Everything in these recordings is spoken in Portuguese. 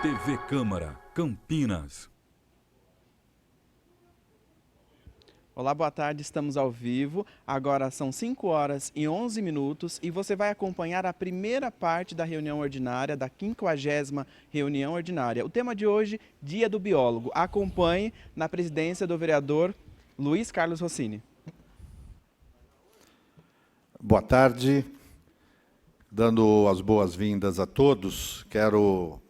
TV Câmara, Campinas. Olá, boa tarde, estamos ao vivo. Agora são 5 horas e 11 minutos e você vai acompanhar a primeira parte da reunião ordinária, da 50ª reunião ordinária. O tema de hoje, Dia do Biólogo. Acompanhe na presidência do vereador Luiz Carlos Rossini. Boa tarde, dando as boas-vindas a todos. Quero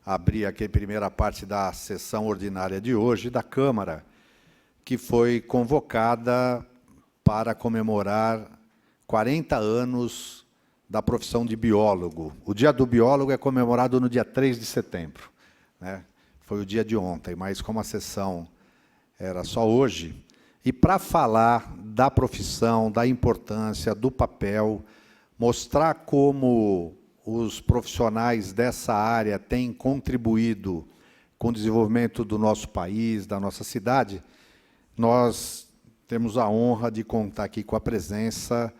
abrir aqui a primeira parte da sessão ordinária de hoje da Câmara, que foi convocada para comemorar 40 anos da profissão de biólogo. O Dia do Biólogo é comemorado no dia 3 de setembro, né? Foi o dia de ontem, mas como a sessão era só hoje, e para falar da profissão, da importância, do papel, mostrar como os profissionais dessa área têm contribuído com o desenvolvimento do nosso país, da nossa cidade, nós temos a honra de contar aqui com a presença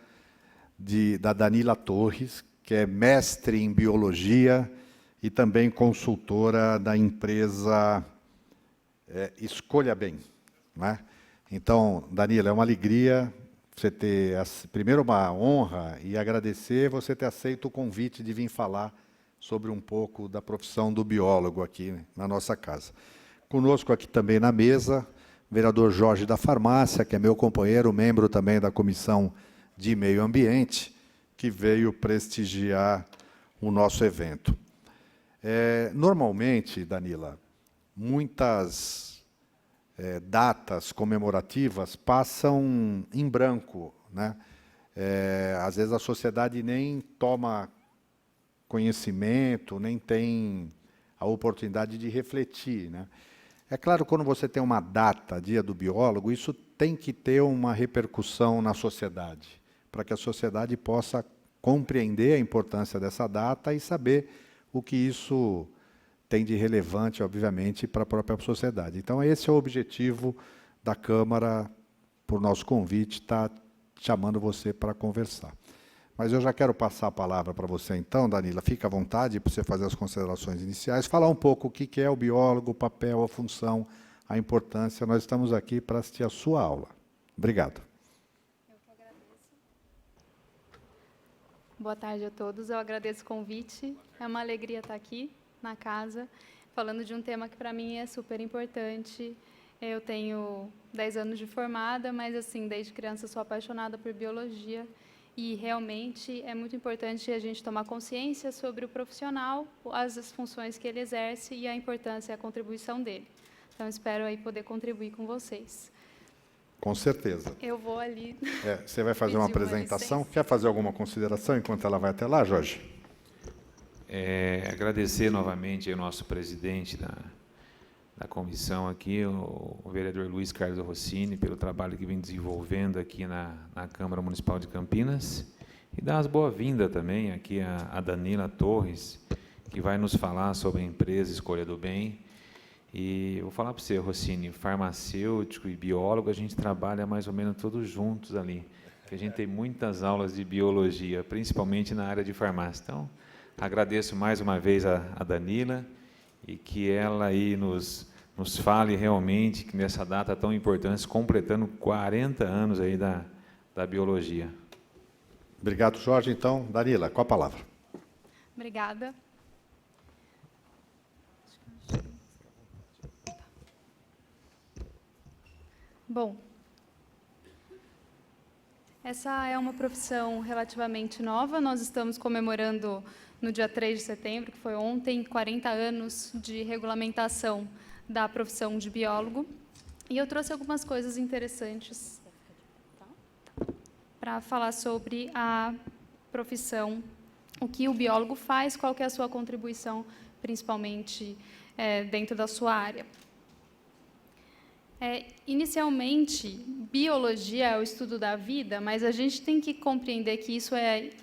da Danila Torres, que é mestre em biologia e também consultora da empresa Escolha Bem, né? Então, Danila, é uma alegria você ter, primeiro, uma honra e agradecer você ter aceito o convite de vir falar sobre um pouco da profissão do biólogo aqui na nossa casa. Conosco aqui também na mesa, vereador Jorge da Farmácia, que é meu companheiro, membro também da Comissão de Meio Ambiente, que veio prestigiar o nosso evento. Normalmente, Danila, muitas datas comemorativas passam em branco, né? Às vezes a sociedade nem toma conhecimento, nem tem a oportunidade de refletir, né? É claro, quando você tem uma data, Dia do Biólogo, isso tem que ter uma repercussão na sociedade, para que a sociedade possa compreender a importância dessa data e saber o que isso tem de relevante, obviamente, para a própria sociedade. Então, esse é o objetivo da Câmara, por nosso convite, está chamando você para conversar. Mas eu já quero passar a palavra para você, então, Danila. Fica à vontade para você fazer as considerações iniciais, falar um pouco o que é o biólogo, o papel, a função, a importância. Nós estamos aqui para assistir a sua aula. Obrigado. Eu que agradeço. Boa tarde a todos. Eu agradeço o convite. É uma alegria estar aqui na casa, falando de um tema que, para mim, é super importante. Eu tenho 10 anos de formada, mas, assim, desde criança sou apaixonada por biologia. E, realmente, é muito importante a gente tomar consciência sobre o profissional, as funções que ele exerce e a importância e a contribuição dele. Então, espero aí poder contribuir com vocês. Com certeza. Eu vou ali. Você vai fazer uma apresentação. Quer fazer alguma consideração enquanto ela vai até lá, Jorge? Agradecer novamente ao nosso presidente da comissão aqui, o vereador Luiz Carlos Rossini, pelo trabalho que vem desenvolvendo aqui na Câmara Municipal de Campinas, e dar as boas-vindas também aqui a Danila Torres, que vai nos falar sobre a empresa Escolha do Bem. E eu vou falar para você, Rossini, farmacêutico e biólogo, a gente trabalha mais ou menos todos juntos ali, que a gente tem muitas aulas de biologia, principalmente na área de farmácia. Então, agradeço mais uma vez a Danila, e que ela aí nos fale realmente que nessa data tão importante, completando 40 anos aí da biologia. Obrigado, Jorge. Então, Danila, com a palavra. Obrigada. Bom, essa é uma profissão relativamente nova. Nós estamos comemorando no dia 3 de setembro, que foi ontem, 40 anos de regulamentação da profissão de biólogo. E eu trouxe algumas coisas interessantes para falar sobre a profissão, o que o biólogo faz, qual que é a sua contribuição, principalmente dentro da sua área. Inicialmente, biologia é o estudo da vida, mas a gente tem que compreender que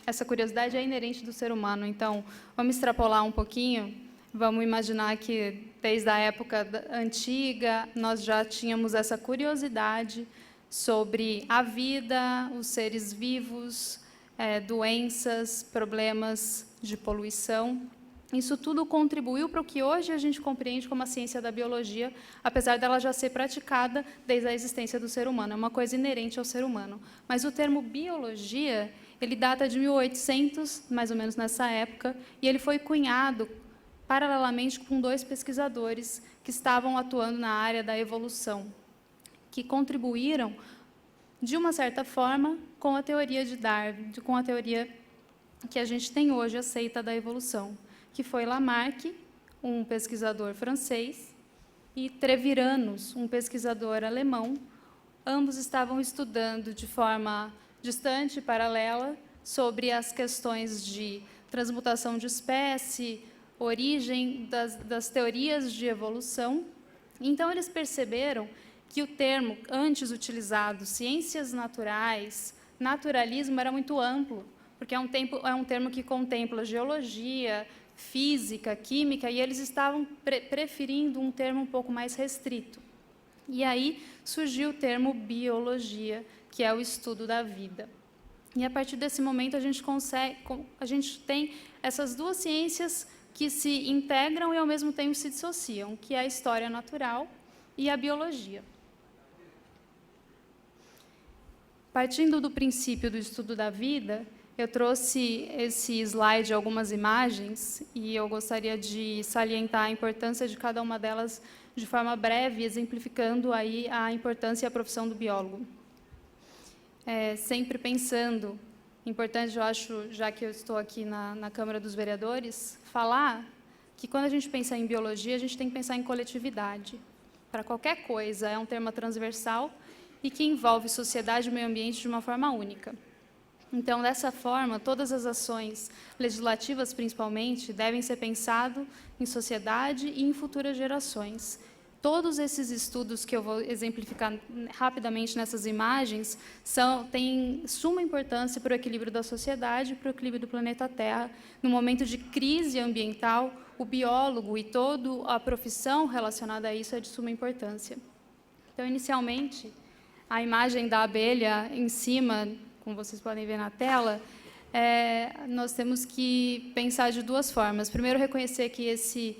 essa curiosidade é inerente do ser humano. Então, vamos extrapolar um pouquinho, vamos imaginar que, desde a época antiga, nós já tínhamos essa curiosidade sobre a vida, os seres vivos, doenças, problemas de poluição. Isso tudo contribuiu para o que hoje a gente compreende como a ciência da biologia, apesar dela já ser praticada desde a existência do ser humano. É uma coisa inerente ao ser humano. Mas o termo biologia, ele data de 1800, mais ou menos nessa época, e ele foi cunhado paralelamente com 2 pesquisadores que estavam atuando na área da evolução, que contribuíram, de uma certa forma, com a teoria de Darwin, com a teoria que a gente tem hoje aceita da evolução, que foi Lamarck, um pesquisador francês, e Treviranus, um pesquisador alemão. Ambos estavam estudando de forma distante e paralela sobre as questões de transmutação de espécie, origem das teorias de evolução. Então, eles perceberam que o termo antes utilizado, ciências naturais, naturalismo, era muito amplo, porque é um termo que contempla geologia, física, química, e eles estavam preferindo um termo um pouco mais restrito. E aí surgiu o termo biologia, que é o estudo da vida. E, a partir desse momento, a gente tem essas 2 ciências que se integram e, ao mesmo tempo, se dissociam, que é a história natural e a biologia. Partindo do princípio do estudo da vida, eu trouxe esse slide, algumas imagens, e eu gostaria de salientar a importância de cada uma delas de forma breve, exemplificando aí a importância e a profissão do biólogo. Sempre pensando, importante, eu acho, já que eu estou aqui na Câmara dos Vereadores, falar que, quando a gente pensa em biologia, a gente tem que pensar em coletividade. Para qualquer coisa, é um termo transversal e que envolve sociedade e meio ambiente de uma forma única. Então, dessa forma, todas as ações legislativas, principalmente, devem ser pensadas em sociedade e em futuras gerações. Todos esses estudos que eu vou exemplificar rapidamente nessas imagens têm suma importância para o equilíbrio da sociedade e para o equilíbrio do planeta Terra. No momento de crise ambiental, o biólogo e toda a profissão relacionada a isso é de suma importância. Então, inicialmente, a imagem da abelha em cima, como vocês podem ver na tela, nós temos que pensar de 2 formas. Primeiro, reconhecer que esse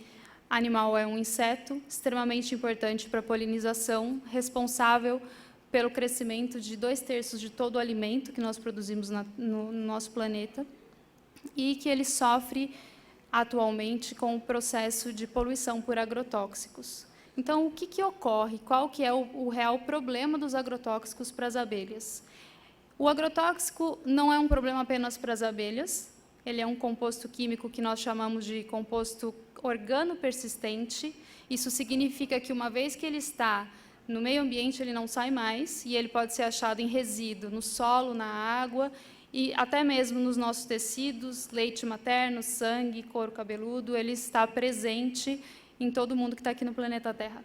animal é um inseto extremamente importante para a polinização, responsável pelo crescimento de 2/3 de todo o alimento que nós produzimos no nosso planeta, e que ele sofre atualmente com o processo de poluição por agrotóxicos. Então, o que ocorre? Qual que é o real problema dos agrotóxicos para as abelhas? O agrotóxico não é um problema apenas para as abelhas, ele é um composto químico que nós chamamos de composto organopersistente. Isso significa que, uma vez que ele está no meio ambiente, ele não sai mais, e ele pode ser achado em resíduo, no solo, na água, e até mesmo nos nossos tecidos, leite materno, sangue, couro cabeludo, ele está presente em todo mundo que está aqui no planeta Terra.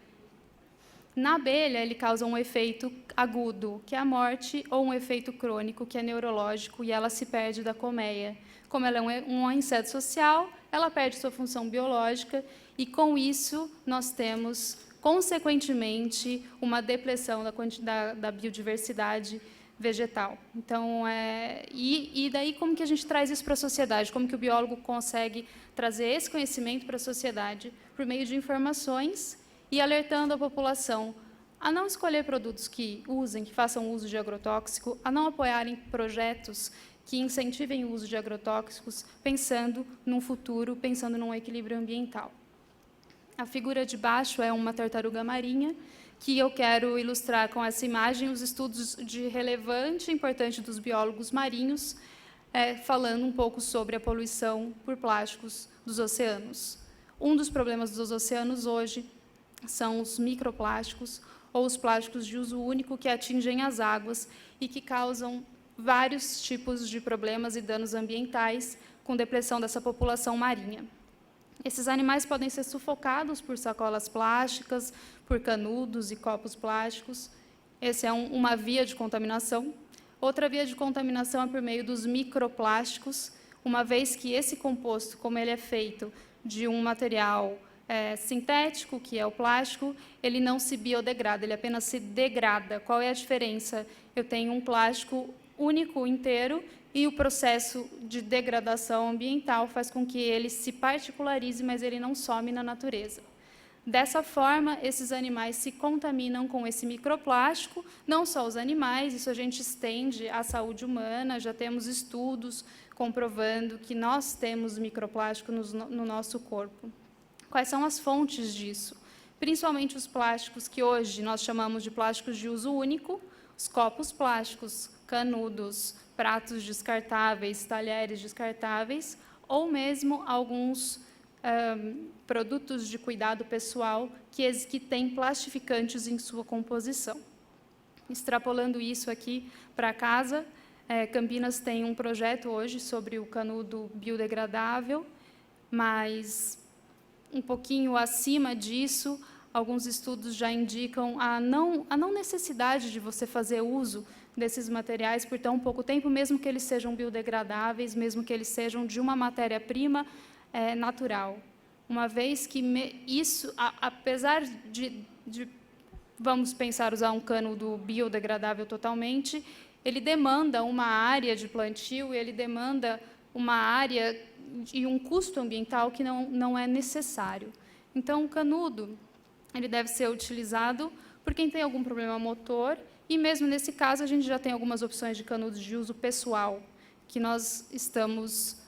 Na abelha, ele causa um efeito agudo, que é a morte, ou um efeito crônico, que é neurológico, e ela se perde da colmeia. Como ela é um inseto social, ela perde sua função biológica, e, com isso, nós temos, consequentemente, uma depressão da biodiversidade vegetal. Então, e daí, como que a gente traz isso para a sociedade? Como que o biólogo consegue trazer esse conhecimento para a sociedade? Por meio de informações e alertando a população a não escolher produtos que façam uso de agrotóxico, a não apoiarem projetos que incentivem o uso de agrotóxicos, pensando num futuro, pensando num equilíbrio ambiental. A figura de baixo é uma tartaruga marinha, que eu quero ilustrar com essa imagem os estudos de relevante e importante dos biólogos marinhos, falando um pouco sobre a poluição por plásticos dos oceanos. Um dos problemas dos oceanos hoje são os microplásticos, ou os plásticos de uso único, que atingem as águas e que causam vários tipos de problemas e danos ambientais, com depressão dessa população marinha. Esses animais podem ser sufocados por sacolas plásticas, por canudos e copos plásticos. Essa é uma via de contaminação. Outra via de contaminação é por meio dos microplásticos, uma vez que esse composto, como ele é feito de um material sintético, que é o plástico, ele não se biodegrada, ele apenas se degrada. Qual é a diferença? Eu tenho um plástico único, inteiro, e o processo de degradação ambiental faz com que ele se particularize, mas ele não some na natureza. Dessa forma, esses animais se contaminam com esse microplástico, não só os animais, isso a gente estende à saúde humana, já temos estudos comprovando que nós temos microplástico no nosso corpo. Quais são as fontes disso? Principalmente os plásticos que hoje nós chamamos de plásticos de uso único, os copos plásticos, canudos, pratos descartáveis, talheres descartáveis, ou mesmo alguns produtos de cuidado pessoal que têm plastificantes em sua composição. Extrapolando isso aqui para casa, Campinas tem um projeto hoje sobre o canudo biodegradável, mas um pouquinho acima disso, alguns estudos já indicam a não necessidade de você fazer uso desses materiais por tão pouco tempo, mesmo que eles sejam biodegradáveis, mesmo que eles sejam de uma matéria-prima natural. Uma vez que isso, apesar de, vamos pensar, usar um canudo biodegradável totalmente, ele demanda uma área de plantio, ele demanda uma área e um custo ambiental que não é necessário. Então, o canudo ele deve ser utilizado por quem tem algum problema motor, e mesmo nesse caso, a gente já tem algumas opções de canudos de uso pessoal, que nós estamos...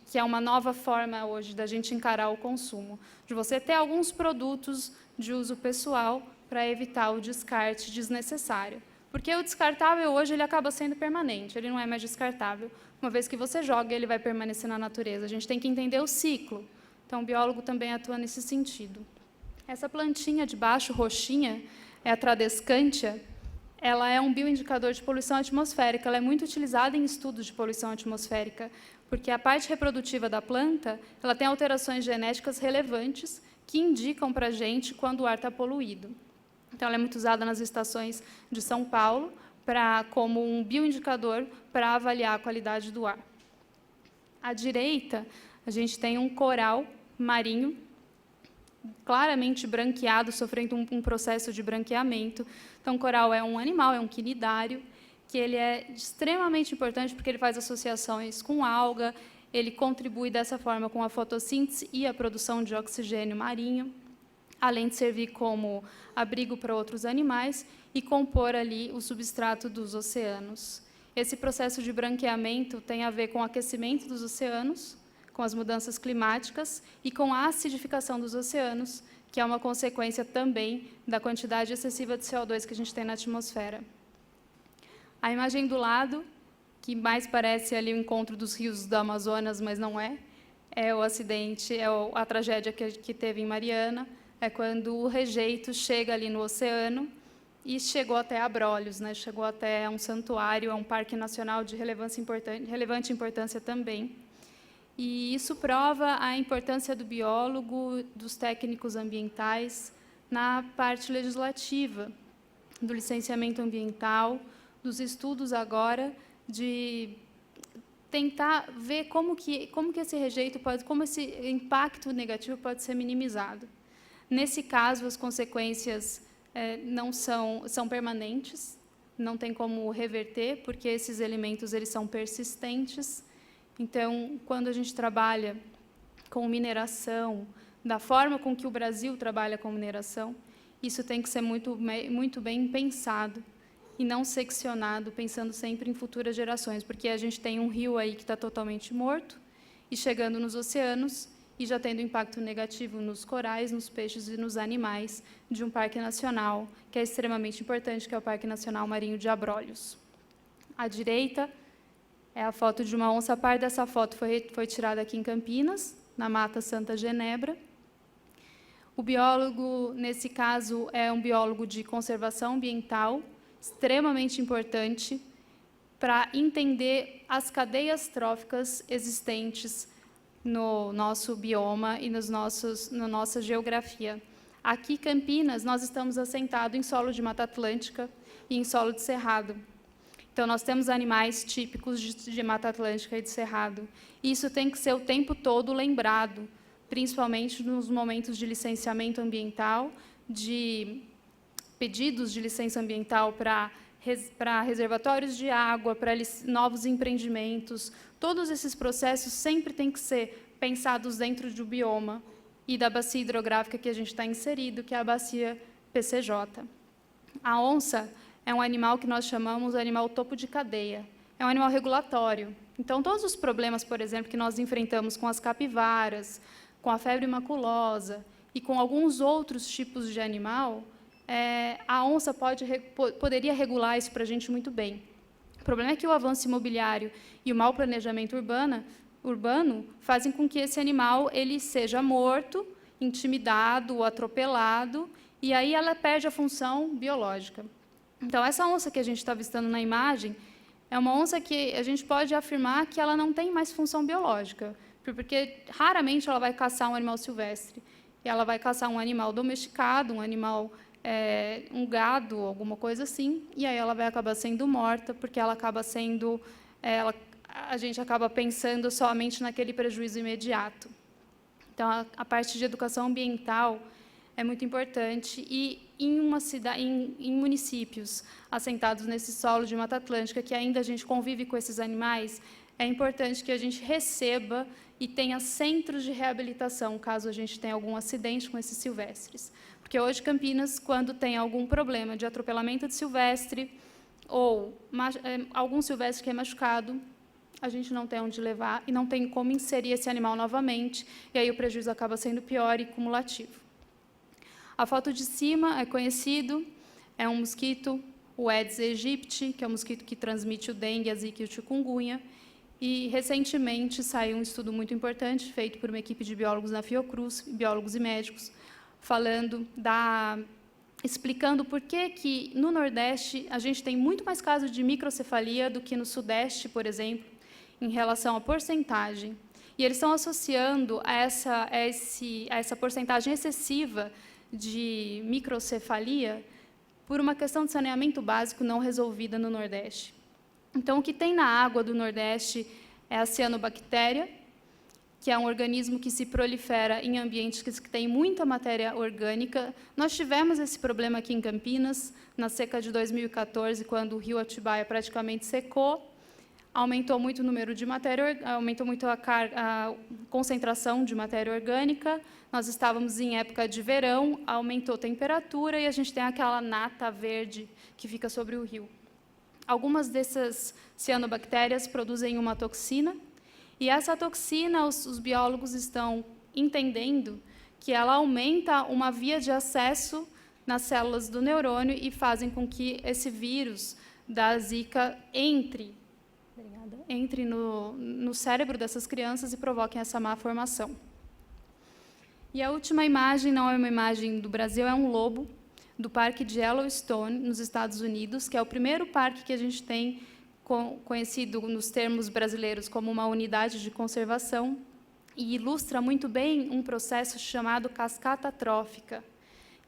que é uma nova forma hoje da gente encarar o consumo, de você ter alguns produtos de uso pessoal para evitar o descarte desnecessário. Porque o descartável hoje ele acaba sendo permanente, ele não é mais descartável. Uma vez que você joga, ele vai permanecer na natureza. A gente tem que entender o ciclo. Então, o biólogo também atua nesse sentido. Essa plantinha de baixo, roxinha, é a Tradescantia. Ela é um bioindicador de poluição atmosférica. Ela é muito utilizada em estudos de poluição atmosférica, porque a parte reprodutiva da planta ela tem alterações genéticas relevantes que indicam para a gente quando o ar está poluído. Então, ela é muito usada nas estações de São Paulo como um bioindicador para avaliar a qualidade do ar. À direita, a gente tem um coral marinho, claramente branqueado, sofrendo um processo de branqueamento. Então, o coral é um animal, é um quinidário, que ele é extremamente importante porque ele faz associações com alga, ele contribui dessa forma com a fotossíntese e a produção de oxigênio marinho, além de servir como abrigo para outros animais e compor ali o substrato dos oceanos. Esse processo de branqueamento tem a ver com o aquecimento dos oceanos, com as mudanças climáticas e com a acidificação dos oceanos, que é uma consequência também da quantidade excessiva de CO2 que a gente tem na atmosfera. A imagem do lado, que mais parece ali o encontro dos rios do Amazonas, mas não é o acidente, a tragédia que teve em Mariana, é quando o rejeito chega ali no oceano e chegou até Abrolhos, né? Chegou até um santuário, um parque nacional de relevante importância também. E isso prova a importância do biólogo, dos técnicos ambientais, na parte legislativa, do licenciamento ambiental, dos estudos agora de tentar ver como que esse rejeito como esse impacto negativo pode ser minimizado. Nesse caso, as consequências não são permanentes, não tem como reverter, porque esses elementos eles são persistentes. Então, quando a gente trabalha com mineração, da forma com que o Brasil trabalha com mineração, isso tem que ser muito bem pensado e não seccionado, pensando sempre em futuras gerações, porque a gente tem um rio aí que está totalmente morto e chegando nos oceanos e já tendo impacto negativo nos corais, nos peixes e nos animais de um parque nacional, que é extremamente importante, que é o Parque Nacional Marinho de Abrolhos. À direita é a foto de uma onça parda. Essa foto foi tirada aqui em Campinas, na Mata Santa Genebra. O biólogo, nesse caso, é um biólogo de conservação ambiental, extremamente importante para entender as cadeias tróficas existentes no nosso bioma e na nossa geografia. Aqui, em Campinas, nós estamos assentados em solo de Mata Atlântica e em solo de cerrado. Então, nós temos animais típicos de Mata Atlântica e de cerrado. E isso tem que ser o tempo todo lembrado, principalmente nos momentos de licenciamento ambiental, de pedidos de licença ambiental para para reservatórios de água, para novos empreendimentos. Todos esses processos sempre têm que ser pensados dentro do bioma e da bacia hidrográfica que a gente está inserido, que é a bacia PCJ. A onça é um animal que nós chamamos de animal topo de cadeia. É um animal regulatório. Então, todos os problemas, por exemplo, que nós enfrentamos com as capivaras, com a febre maculosa e com alguns outros tipos de animal, a onça poderia regular isso para a gente muito bem. O problema é que o avanço imobiliário e o mau planejamento urbano fazem com que esse animal ele seja morto, intimidado ou atropelado, e aí ela perde a função biológica. Então, essa onça que a gente está avistando na imagem é uma onça que a gente pode afirmar que ela não tem mais função biológica, porque raramente ela vai caçar um animal silvestre. Ela vai caçar um animal domesticado, um animal, um gado, alguma coisa assim, e aí ela vai acabar sendo morta, porque ela acaba sendo, a gente acaba pensando somente naquele prejuízo imediato. Então, a parte de educação ambiental é muito importante, e em municípios assentados nesse solo de Mata Atlântica, que ainda a gente convive com esses animais, é importante que a gente receba e tenha centros de reabilitação, caso a gente tenha algum acidente com esses silvestres. Porque hoje, Campinas, quando tem algum problema de atropelamento de silvestre, ou algum silvestre que é machucado, a gente não tem onde levar e não tem como inserir esse animal novamente, e aí o prejuízo acaba sendo pior e cumulativo. A foto de cima é conhecido, é um mosquito, o Aedes aegypti, que é um mosquito que transmite o dengue, a zika e o chikungunya. E, recentemente, saiu um estudo muito importante, feito por uma equipe de biólogos da Fiocruz, biólogos e médicos, explicando por que no Nordeste a gente tem muito mais casos de microcefalia do que no Sudeste, por exemplo, em relação à porcentagem. E eles estão associando a essa porcentagem excessiva de microcefalia por uma questão de saneamento básico não resolvida no Nordeste. Então, o que tem na água do Nordeste é a cianobactéria, que é um organismo que se prolifera em ambientes que têm muita matéria orgânica. Nós tivemos esse problema aqui em Campinas, na seca de 2014, quando o rio Atibaia praticamente secou. Aumentou muito o número de matéria, aumentou muito a concentração de matéria orgânica. Nós estávamos em época de verão, aumentou a temperatura e a gente tem aquela nata verde que fica sobre o rio. Algumas dessas cianobactérias produzem uma toxina, e essa toxina, os biólogos estão entendendo que ela aumenta uma via de acesso nas células do neurônio e fazem com que esse vírus da Zika entre no cérebro dessas crianças e provoquem essa má formação. E a última imagem não é uma imagem do Brasil, é um lobo do Parque de Yellowstone, nos Estados Unidos, que é o primeiro parque que a gente tem conhecido nos termos brasileiros como uma unidade de conservação, e ilustra muito bem um processo chamado cascata trófica,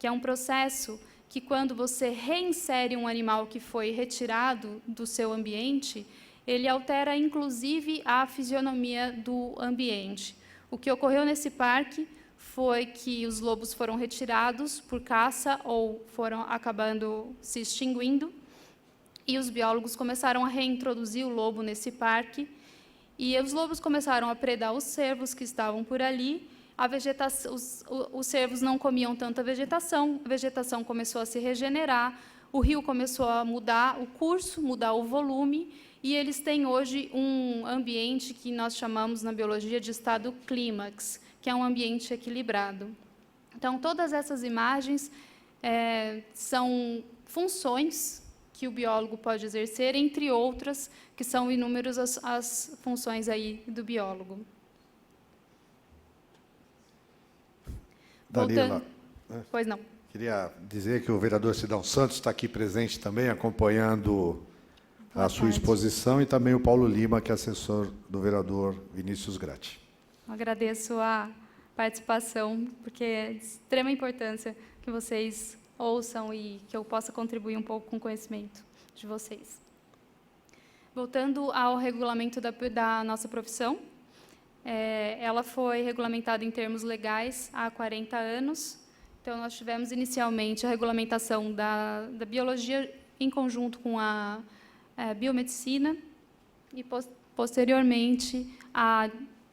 que é um processo que, quando você reinsere um animal que foi retirado do seu ambiente, ele altera, inclusive, a fisionomia do ambiente. O que ocorreu nesse parque foi que os lobos foram retirados por caça ou foram acabando se extinguindo, e os biólogos começaram a reintroduzir o lobo nesse parque, e os lobos começaram a predar os cervos que estavam por ali. Os cervos não comiam tanta vegetação, a vegetação começou a se regenerar, o rio começou a mudar o curso, mudar o volume, e eles têm hoje um ambiente que nós chamamos na biologia de estado clímax, que é um ambiente equilibrado. Então, todas essas imagens são funções que o biólogo pode exercer, entre outras, que são inúmeras as funções aí do biólogo. Dalila, Pois não. Queria dizer que o vereador Sidão Santos está aqui presente também, acompanhando a sua exposição, e também o Paulo Lima, que é assessor do vereador Vinícius Gratti. Agradeço a participação, porque é de extrema importância que vocês ouçam e que eu possa contribuir um pouco com o conhecimento de vocês. Voltando ao regulamento da nossa profissão, ela foi regulamentada em termos legais há 40 anos. Então, nós tivemos inicialmente a regulamentação da biologia em conjunto com a biomedicina, e, posteriormente,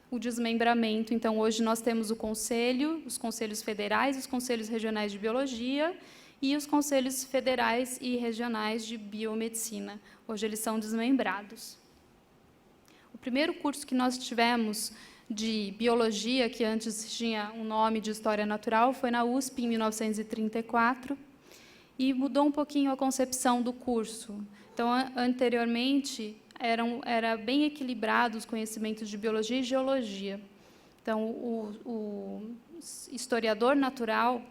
o desmembramento. Então, hoje nós temos o conselho, os conselhos federais, os conselhos regionais de biologia e os conselhos federais e regionais de biomedicina. Hoje eles são desmembrados. O primeiro curso que nós tivemos de biologia, que antes tinha um nome de História Natural, foi na USP, em 1934, e mudou um pouquinho a concepção do curso. Então, anteriormente, era bem equilibrado os conhecimentos de biologia e geologia. Então, o historiador natural,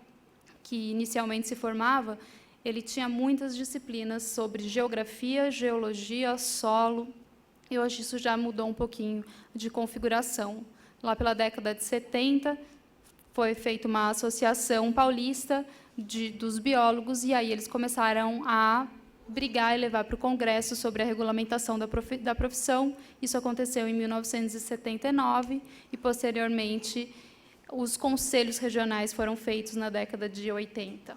que inicialmente se formava, ele tinha muitas disciplinas sobre geografia, geologia, solo, e hoje isso já mudou um pouquinho de configuração. Lá pela década de 70, foi feita uma associação paulista dos biólogos, e aí eles começaram a brigar e levar para o Congresso sobre a regulamentação da profissão. Isso aconteceu em 1979, e, posteriormente, os conselhos regionais foram feitos na década de 80.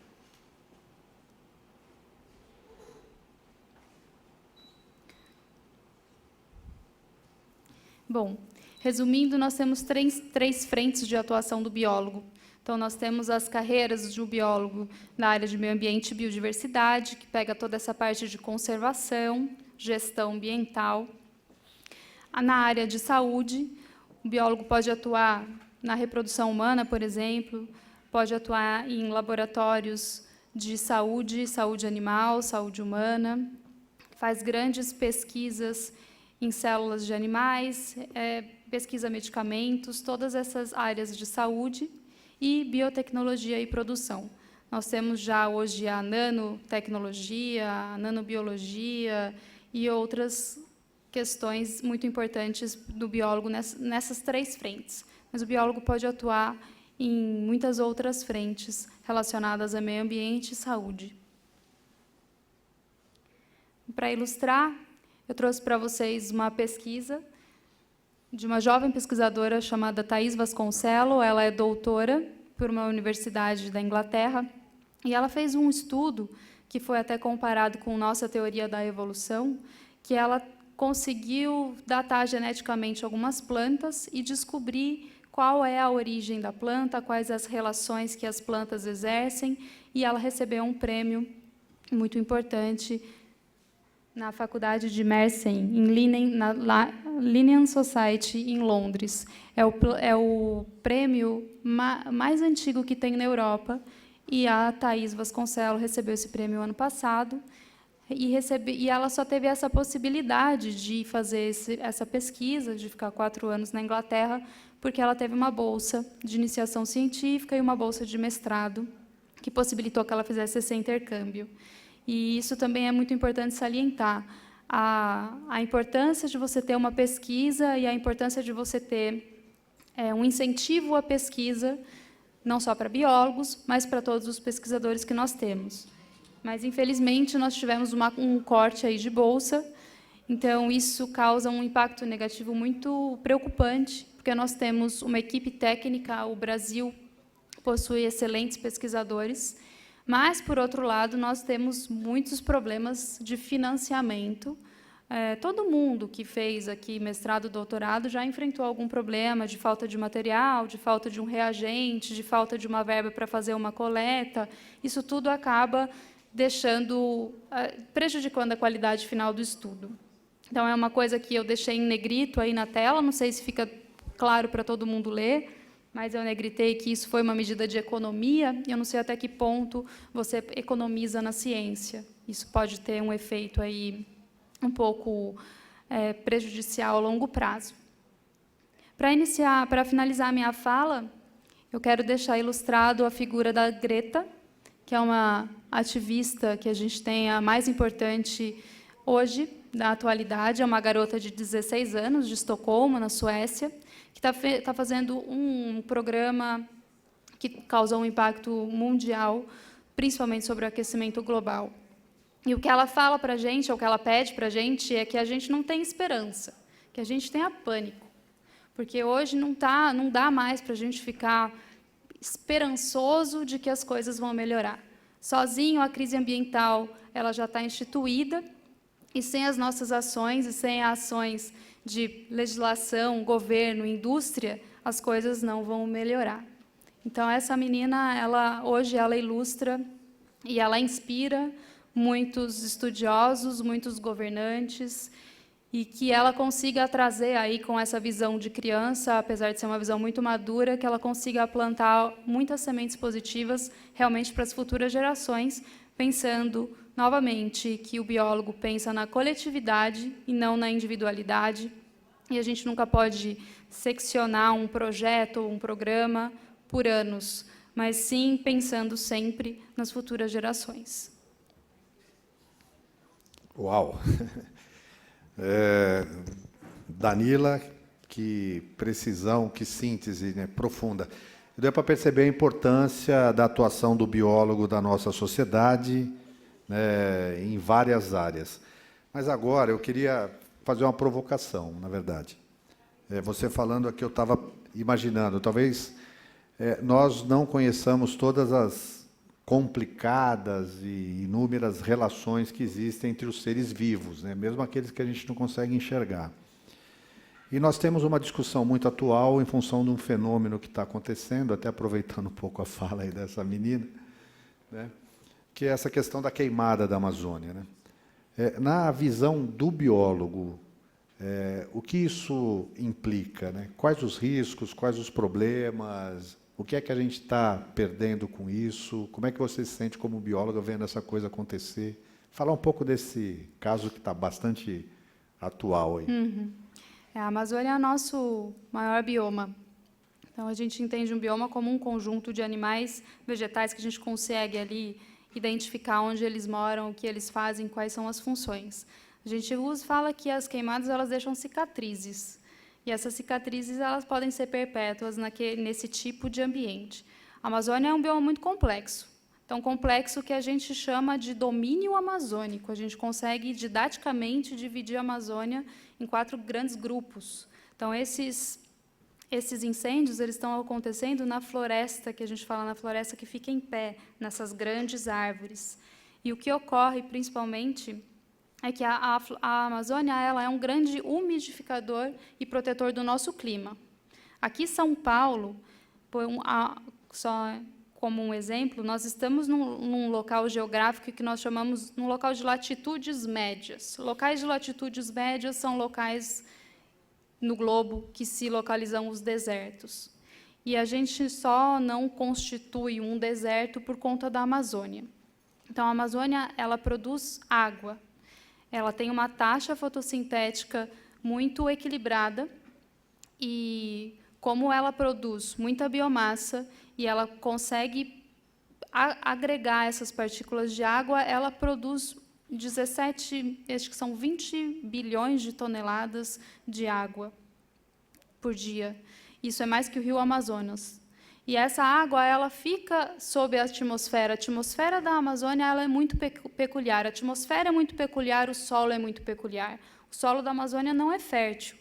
Bom, resumindo, nós temos três frentes de atuação do biólogo. Então, nós temos as carreiras do biólogo na área de meio ambiente e biodiversidade, que pega toda essa parte de conservação, gestão ambiental. Na área de saúde, o biólogo pode atuar na reprodução humana, por exemplo, pode atuar em laboratórios de saúde, saúde animal, saúde humana, faz grandes pesquisas em células de animais, pesquisa medicamentos, todas essas áreas de saúde, e biotecnologia e produção. Nós temos já hoje a nanotecnologia, a nanobiologia e outras questões muito importantes do biólogo nessas três frentes. Mas o biólogo pode atuar em muitas outras frentes relacionadas a meio ambiente e saúde. Para ilustrar, eu trouxe para vocês uma pesquisa de uma jovem pesquisadora chamada Thais Vasconcelos. Ela é doutora por uma universidade da Inglaterra, e ela fez um estudo que foi até comparado com nossa teoria da evolução, que ela conseguiu datar geneticamente algumas plantas e descobrir qual é a origem da planta, quais as relações que as plantas exercem, e ela recebeu um prêmio muito importante na Faculdade de Mersey, na Linnean Society, em Londres. É o prêmio mais antigo que tem na Europa, e a Thais Vasconcelos recebeu esse prêmio ano passado, e ela só teve essa possibilidade de fazer essa pesquisa, de ficar 4 anos na Inglaterra, porque ela teve uma bolsa de iniciação científica e uma bolsa de mestrado, que possibilitou que ela fizesse esse intercâmbio. E isso também é muito importante salientar, a importância de você ter uma pesquisa e a importância de você ter um incentivo à pesquisa, não só para biólogos, mas para todos os pesquisadores que nós temos. Mas, infelizmente, nós tivemos um corte aí de bolsa, então isso causa um impacto negativo muito preocupante, porque nós temos uma equipe técnica, o Brasil possui excelentes pesquisadores, mas, por outro lado, nós temos muitos problemas de financiamento. Todo mundo que fez aqui mestrado, doutorado, já enfrentou algum problema de falta de material, de falta de um reagente, de falta de uma verba para fazer uma coleta. Isso tudo acaba prejudicando a qualidade final do estudo. Então, é uma coisa que eu deixei em negrito aí na tela, não sei se fica claro para todo mundo ler, mas eu negritei que isso foi uma medida de economia, e eu não sei até que ponto você economiza na ciência. Isso pode ter um efeito aí um pouco prejudicial a longo prazo. Para finalizar a minha fala, eu quero deixar ilustrado a figura da Greta, que é uma ativista que a gente tem a mais importante hoje, da atualidade. É uma garota de 16 anos, de Estocolmo, na Suécia, que está fazendo um programa que causa um impacto mundial, principalmente sobre o aquecimento global. E o que ela fala para a gente, ou o que ela pede para a gente, é que a gente não tem esperança, que a gente tenha pânico. Porque hoje não dá mais para a gente ficar esperançoso de que as coisas vão melhorar. Sozinho, a crise ambiental ela já está instituída, e sem as nossas ações e sem ações de legislação, governo, indústria, as coisas não vão melhorar. Então, essa menina, hoje ela ilustra e ela inspira muitos estudiosos, muitos governantes, e que ela consiga trazer aí com essa visão de criança, apesar de ser uma visão muito madura, que ela consiga plantar muitas sementes positivas realmente para as futuras gerações, pensando novamente que o biólogo pensa na coletividade e não na individualidade, e a gente nunca pode seccionar um projeto ou um programa por anos, mas sim pensando sempre nas futuras gerações. Uau! Danila, que precisão, que síntese, né, profunda. Deu para perceber a importância da atuação do biólogo da nossa sociedade, né, em várias áreas. Mas agora eu queria fazer uma provocação, na verdade. Você falando aqui, eu estava imaginando, talvez nós não conheçamos todas as complicadas e inúmeras relações que existem entre os seres vivos, né? Mesmo aqueles que a gente não consegue enxergar. E nós temos uma discussão muito atual em função de um fenômeno que está acontecendo, até aproveitando um pouco a fala aí dessa menina, né? Que é essa questão da queimada da Amazônia, né? Na visão do biólogo, o que isso implica, né? Quais os riscos, quais os problemas, o que é que a gente está perdendo com isso? Como é que você se sente como biólogo vendo essa coisa acontecer? Falar um pouco desse caso que está bastante atual aí. A Amazônia é o nosso maior bioma. Então, a gente entende um bioma como um conjunto de animais, vegetais, que a gente consegue ali identificar onde eles moram, o que eles fazem, quais são as funções. A gente fala que as queimadas elas deixam cicatrizes. E essas cicatrizes elas podem ser perpétuas nesse tipo de ambiente. A Amazônia é um bioma muito complexo. Tão complexo que a gente chama de domínio amazônico. A gente consegue, didaticamente, dividir a Amazônia em 4 grandes grupos. Então, esses incêndios eles estão acontecendo na floresta, que a gente fala na floresta que fica em pé, nessas grandes árvores. E o que ocorre, principalmente, é que a Amazônia ela é um grande umidificador e protetor do nosso clima. Aqui, São Paulo, só como um exemplo, nós estamos num local geográfico que nós chamamos num local de latitudes médias. Locais de latitudes médias são locais no globo que se localizam os desertos. E a gente só não constitui um deserto por conta da Amazônia. Então, a Amazônia ela produz água. Ela tem uma taxa fotossintética muito equilibrada e, como ela produz muita biomassa e ela consegue agregar essas partículas de água, ela produz 20 bilhões de toneladas de água por dia. Isso é mais que o rio Amazonas. E essa água ela fica sob a atmosfera. A atmosfera da Amazônia ela é muito peculiar. A atmosfera é muito peculiar, o solo é muito peculiar. O solo da Amazônia não é fértil.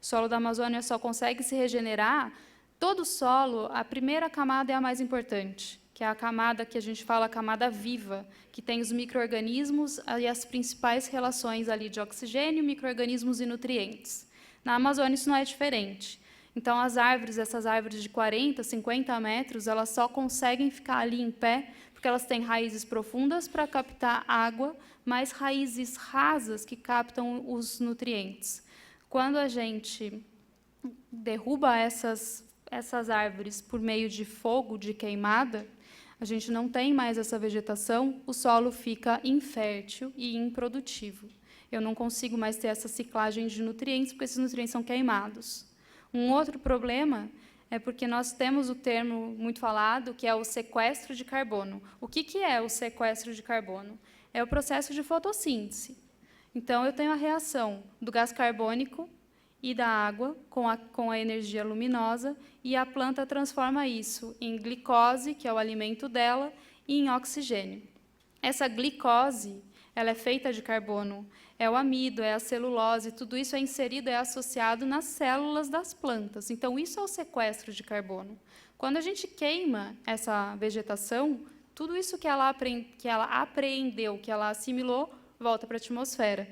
O solo da Amazônia só consegue se regenerar. Todo o solo, a primeira camada é a mais importante, que é a camada que a gente fala, a camada viva, que tem os micro-organismos e as principais relações ali de oxigênio, micro-organismos e nutrientes. Na Amazônia isso não é diferente. Então, as árvores, essas árvores de 40, 50 metros, elas só conseguem ficar ali em pé porque elas têm raízes profundas para captar água, mas raízes rasas que captam os nutrientes. Quando a gente derruba essas árvores por meio de fogo, de queimada, a gente não tem mais essa vegetação, o solo fica infértil e improdutivo. Eu não consigo mais ter essa ciclagem de nutrientes, porque esses nutrientes são queimados. Um outro problema é porque nós temos o termo muito falado, que é o sequestro de carbono. O que é o sequestro de carbono? É o processo de fotossíntese. Então, eu tenho a reação do gás carbônico e da água com a energia luminosa, e a planta transforma isso em glicose, que é o alimento dela, e em oxigênio. Essa glicose ela é feita de carbono, é o amido, é a celulose, tudo isso é inserido, é associado nas células das plantas. Então, isso é o sequestro de carbono. Quando a gente queima essa vegetação, tudo isso que ela apreendeu, que ela assimilou, volta para a atmosfera.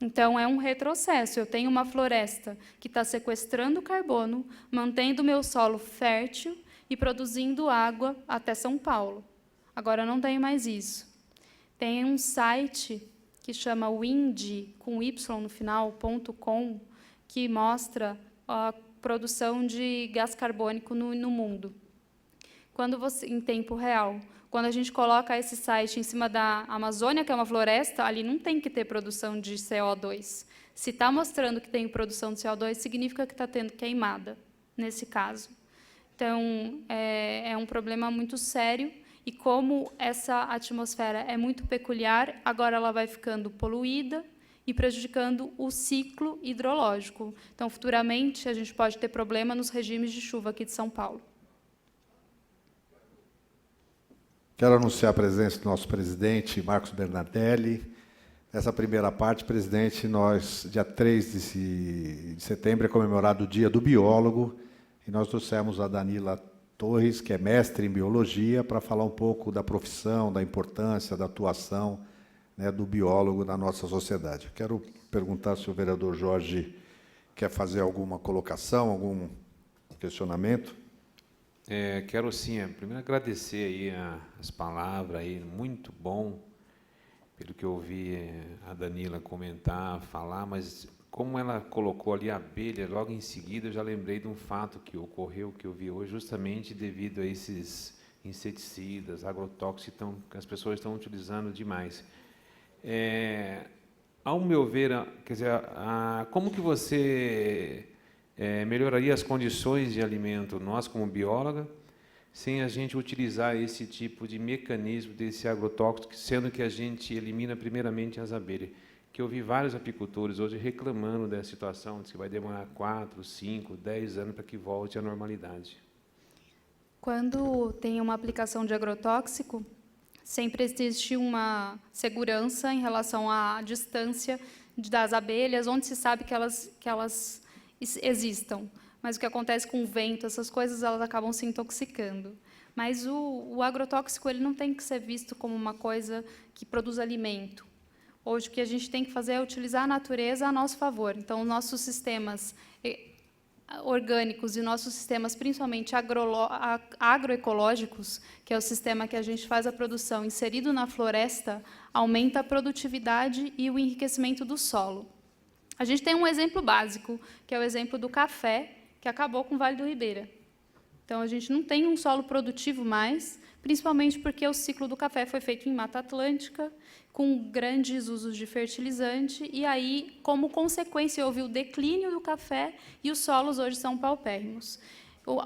Então, é um retrocesso. Eu tenho uma floresta que está sequestrando carbono, mantendo o meu solo fértil e produzindo água até São Paulo. Agora, eu não tenho mais isso. Tem um site que chama wind, com y no final, .com, que mostra a produção de gás carbônico no mundo. Em tempo real. Quando a gente coloca esse site em cima da Amazônia, que é uma floresta, ali não tem que ter produção de CO2. Se está mostrando que tem produção de CO2, significa que está tendo queimada, nesse caso. Então, é um problema muito sério, e como essa atmosfera é muito peculiar, agora ela vai ficando poluída e prejudicando o ciclo hidrológico. Então, futuramente, a gente pode ter problema nos regimes de chuva aqui de São Paulo. Quero anunciar a presença do nosso presidente, Marcos Bernardelli. Nessa primeira parte, presidente, dia 3 de setembro é comemorado o Dia do Biólogo, e nós trouxemos a Danila Torres, que é mestre em biologia, para falar um pouco da profissão, da importância, da atuação, né, do biólogo na nossa sociedade. Quero perguntar se o vereador Jorge quer fazer alguma colocação, algum questionamento. Quero, sim, primeiro agradecer aí as palavras, aí, muito bom, pelo que eu ouvi a Danila comentar, falar, mas como ela colocou ali a abelha, logo em seguida eu já lembrei de um fato que ocorreu, que eu vi hoje, justamente devido a esses inseticidas, agrotóxicos que as pessoas estão utilizando demais. Ao meu ver, quer dizer, como que você melhoraria as condições de alimento, nós como bióloga, sem a gente utilizar esse tipo de mecanismo desse agrotóxico, sendo que a gente elimina primeiramente as abelhas? Que eu vi vários apicultores hoje reclamando dessa situação, diz que vai demorar 4, 5, 10 anos para que volte à normalidade. Quando tem uma aplicação de agrotóxico, sempre existe uma segurança em relação à distância das abelhas, onde se sabe que elas existam. Mas o que acontece com o vento, essas coisas, elas acabam se intoxicando. Mas o agrotóxico ele não tem que ser visto como uma coisa que produz alimento. Hoje, o que a gente tem que fazer é utilizar a natureza a nosso favor. Então, nossos sistemas orgânicos e nossos sistemas, principalmente agroecológicos, que é o sistema que a gente faz a produção inserido na floresta, aumenta a produtividade e o enriquecimento do solo. A gente tem um exemplo básico, que é o exemplo do café, que acabou com o Vale do Ribeira. Então, a gente não tem um solo produtivo mais, principalmente porque o ciclo do café foi feito em Mata Atlântica, com grandes usos de fertilizante, e aí, como consequência, houve o declínio do café e os solos hoje são paupérrimos.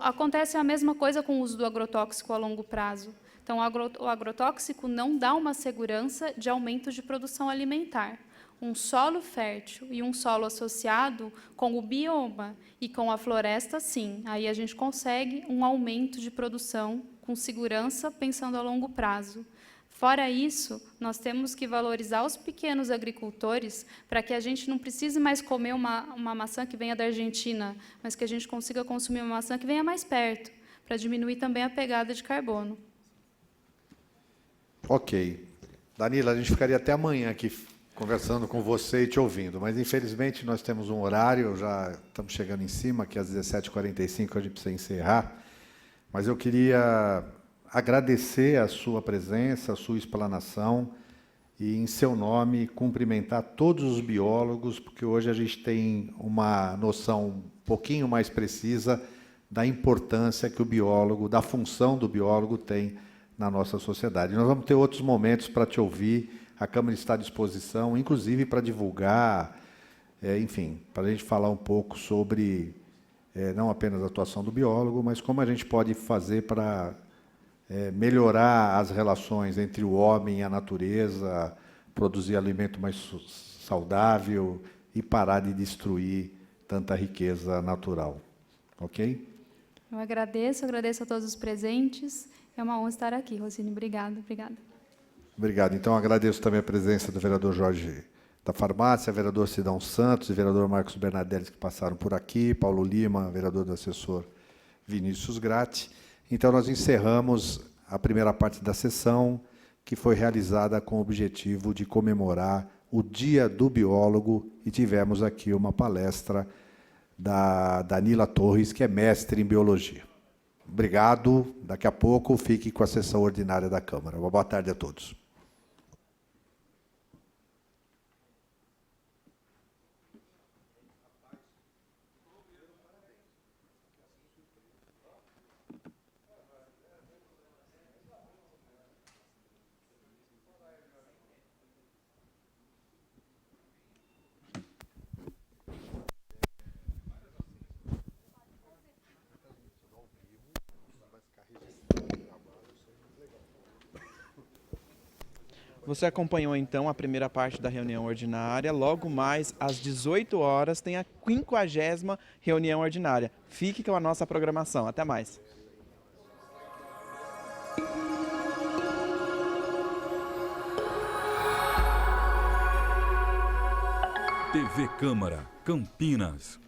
Acontece a mesma coisa com o uso do agrotóxico a longo prazo. Então, o agrotóxico não dá uma segurança de aumento de produção alimentar. Um solo fértil e um solo associado com o bioma e com a floresta, sim. Aí a gente consegue um aumento de produção com segurança, pensando a longo prazo. Fora isso, nós temos que valorizar os pequenos agricultores para que a gente não precise mais comer uma maçã que venha da Argentina, mas que a gente consiga consumir uma maçã que venha mais perto, para diminuir também a pegada de carbono. Ok. Danila, a gente ficaria até amanhã aqui conversando com você e te ouvindo, mas infelizmente nós temos um horário, já estamos chegando em cima, que às 17h45 a gente precisa encerrar, mas eu queria agradecer a sua presença, a sua explanação e, em seu nome, cumprimentar todos os biólogos, porque hoje a gente tem uma noção um pouquinho mais precisa da importância que o biólogo, da função do biólogo tem na nossa sociedade. Nós vamos ter outros momentos para te ouvir, a Câmara está à disposição, inclusive para divulgar, enfim, para a gente falar um pouco sobre não apenas a atuação do biólogo, mas como a gente pode fazer para melhorar as relações entre o homem e a natureza, produzir alimento mais saudável e parar de destruir tanta riqueza natural. Ok? Eu agradeço a todos os presentes. É uma honra estar aqui, Rosine. Obrigada. Obrigado. Então, agradeço também a presença do vereador Jorge da Farmácia, vereador Sidão Santos e vereador Marcos Bernardelli, que passaram por aqui, Paulo Lima, vereador do assessor Vinícius Gratti. Então, nós encerramos a primeira parte da sessão, que foi realizada com o objetivo de comemorar o Dia do Biólogo, e tivemos aqui uma palestra da Danila Torres, que é mestre em Biologia. Obrigado. Daqui a pouco fique com a sessão ordinária da Câmara. Uma boa tarde a todos. Você acompanhou então a primeira parte da reunião ordinária. Logo mais às 18 horas tem a 50ª reunião ordinária. Fique com a nossa programação. Até mais. TV Câmara, Campinas.